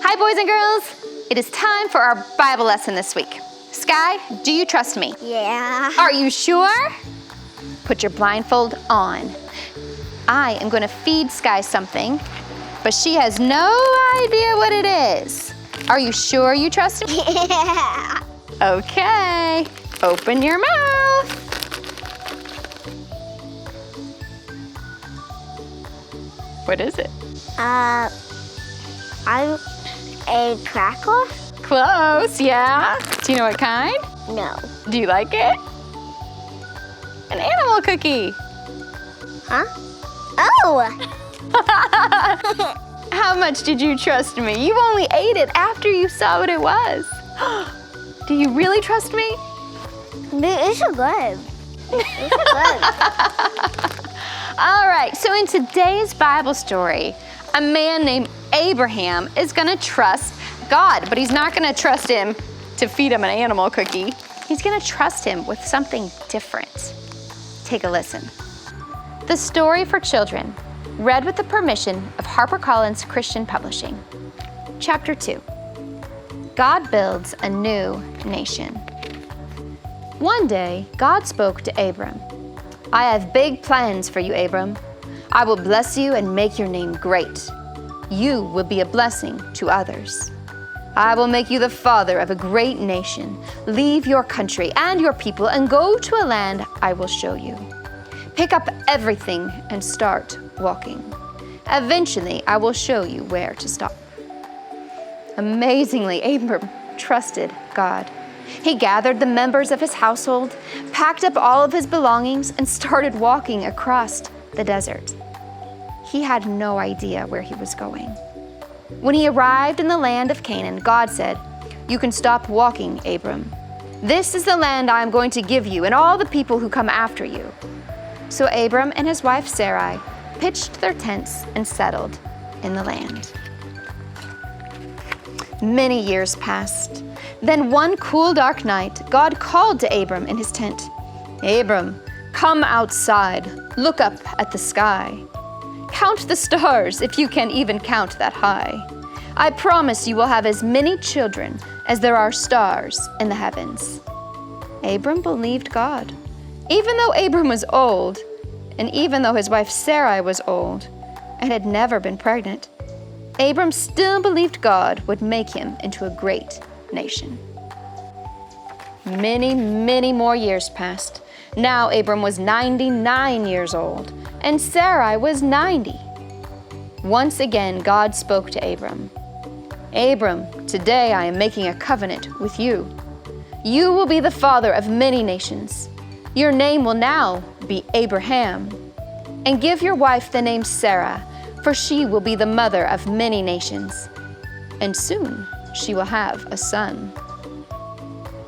Hi, boys and girls. It is time for our Bible lesson this week. Sky, do you trust me? Yeah. Are you sure? Put your blindfold on. I am going to feed Sky something, but she has no idea what it is. Are you sure you trust me? Yeah. Okay, open your mouth. What is it? I'm a cracker? Close, yeah. Do you know what kind? No. Do you like it? An animal cookie. Huh? Oh! How much did you trust me? You only ate it after you saw what it was. Do you really trust me? It's good. It's good. All right, so in today's Bible story, a man named Abraham is gonna trust God, but he's not gonna trust him to feed him an animal cookie. He's gonna trust him with something different. Take a listen. The Story for Children, read with the permission of HarperCollins Christian Publishing. Chapter 2, God builds a new nation. One day, God spoke to Abram. I have big plans for you, Abram. I will bless you and make your name great. You will be a blessing to others. I will make you the father of a great nation. Leave your country and your people and go to a land I will show you. Pick up everything and start walking. Eventually, I will show you where to stop. Amazingly, Abram trusted God. He gathered the members of his household, packed up all of his belongings, and started walking across the desert. He had no idea where he was going. When he arrived in the land of Canaan, God said, "You can stop walking, Abram. This is the land I am going to give you and all the people who come after you." So Abram and his wife Sarai pitched their tents and settled in the land. Many years passed. Then one cool, dark night, God called to Abram in his tent. "Abram, come outside. Look up at the sky. Count the stars if you can even count that high. I promise you will have as many children as there are stars in the heavens." Abram believed God. Even though Abram was old, and even though his wife Sarai was old and had never been pregnant, Abram still believed God would make him into a great nation. Many, many more years passed. Now Abram was 99 years old, and Sarai was 90. Once again, God spoke to Abram. "Abram, today I am making a covenant with you. You will be the father of many nations. Your name will now be Abraham. And give your wife the name Sarah, for she will be the mother of many nations. And soon she will have a son."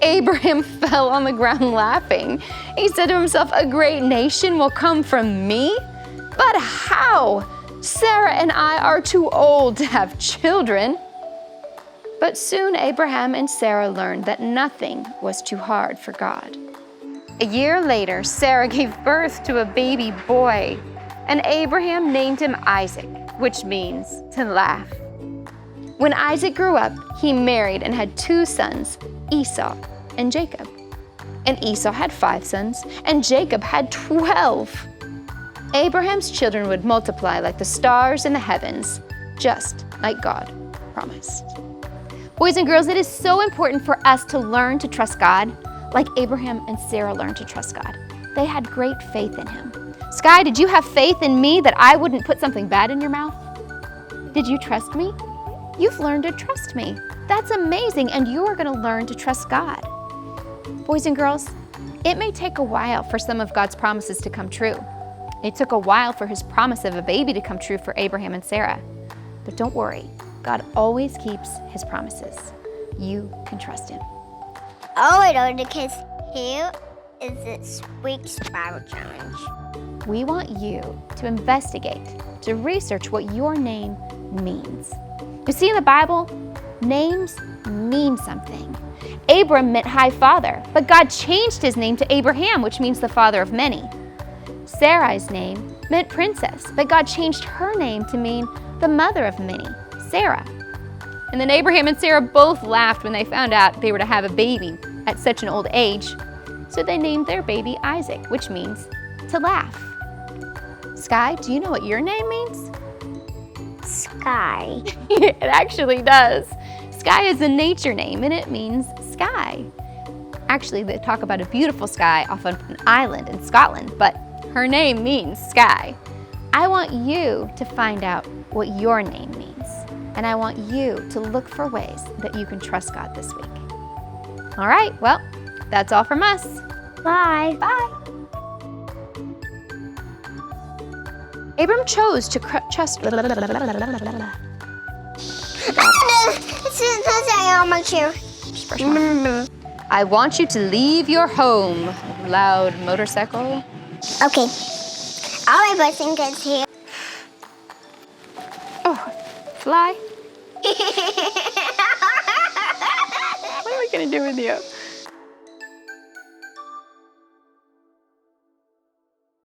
Abraham fell on the ground laughing. He said to himself, "A great nation will come from me? But how? Sarah and I are too old to have children." But soon Abraham and Sarah learned that nothing was too hard for God. A year later, Sarah gave birth to a baby boy, and Abraham named him Isaac, which means to laugh. When Isaac grew up, he married and had 2 sons, Esau and Jacob. And Esau had 5 sons, and Jacob had 12. Abraham's children would multiply like the stars in the heavens, just like God promised. Boys and girls, it is so important for us to learn to trust God, like Abraham and Sarah learned to trust God. They had great faith in him. Sky, did you have faith in me that I wouldn't put something bad in your mouth? Did you trust me? You've learned to trust me. That's amazing, and you are going to learn to trust God. Boys and girls, it may take a while for some of God's promises to come true. It took a while for his promise of a baby to come true for Abraham and Sarah. But don't worry, God always keeps his promises. You can trust him. Oh, I know, because here is this week's Bible challenge. We want you to investigate, to research what your name means. You see, in the Bible, names mean something. Abram meant high father, but God changed his name to Abraham, which means the father of many. Sarai's name meant princess, but God changed her name to mean the mother of many, Sarah. And then Abraham and Sarah both laughed when they found out they were to have a baby at such an old age. So they named their baby Isaac, which means to laugh. Sky, do you know what your name means? Sky. It actually does. Sky is a nature name and it means sky. Actually, they talk about a beautiful sky off of an island in Scotland, but her name means sky. I want you to find out what your name means. And I want you to look for ways that you can trust God this week. All right, well, that's all from us. Bye. Bye. Abram chose to trust. On my chair. I want you to leave your home. Loud motorcycle. Okay. All my blessing kids here. Oh, fly. What are we gonna do with you?